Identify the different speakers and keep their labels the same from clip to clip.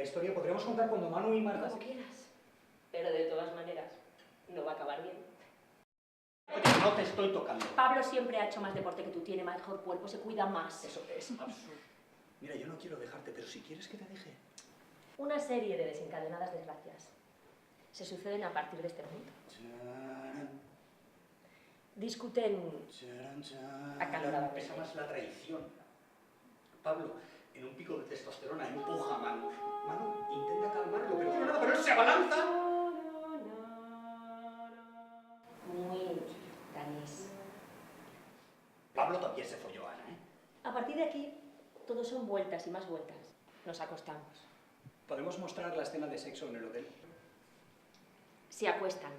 Speaker 1: la historia podríamos contar cuando Manu y Marta...
Speaker 2: Como quieras. Pero de todas maneras, no va a acabar bien.
Speaker 1: Oye, no te estoy tocando.
Speaker 2: Pablo siempre ha hecho más deporte que tú, tiene mejor cuerpo, se cuida más.
Speaker 1: Eso es absurdo. Mira, yo no quiero dejarte, pero si quieres que te deje...
Speaker 2: Una serie de desencadenadas desgracias se suceden a partir de este punto. Discuten acaloradamente.
Speaker 1: Pesa más la traición. Pablo, en un pico de testosterona, empuja a Manu. Manu intenta calmarlo, pero no nada, pero él se abalanza.
Speaker 2: Muy danés.
Speaker 1: Pablo también se folló a Ana, ¿eh?
Speaker 2: A partir de aquí, todo son vueltas y más vueltas. Nos acostamos.
Speaker 1: ¿Podemos mostrar la escena de sexo en el hotel?
Speaker 2: Se acuestan.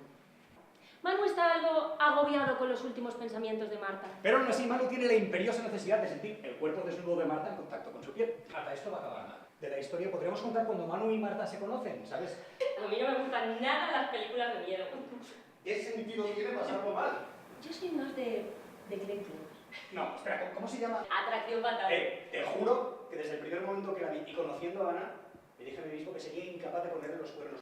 Speaker 2: Manu está algo agobiado con los últimos pensamientos de Marta.
Speaker 1: Pero aún así, Manu tiene la imperiosa necesidad de sentir el cuerpo desnudo de Marta en contacto con su piel. Marta, esto va a acabar mal. De la historia podríamos contar cuando Manu y Marta se conocen, ¿sabes?
Speaker 2: A mí no me gustan nada las películas de miedo.
Speaker 1: ¿Qué sentido tiene pasarlo mal?
Speaker 2: Yo soy más de Glenn Close.
Speaker 1: No, espera, ¿cómo se llama?
Speaker 2: Atracción fatal.
Speaker 1: Te juro que desde el primer momento que la vi y conociendo a Ana, me dije a mí mismo que sería incapaz de ponerle los cuernos.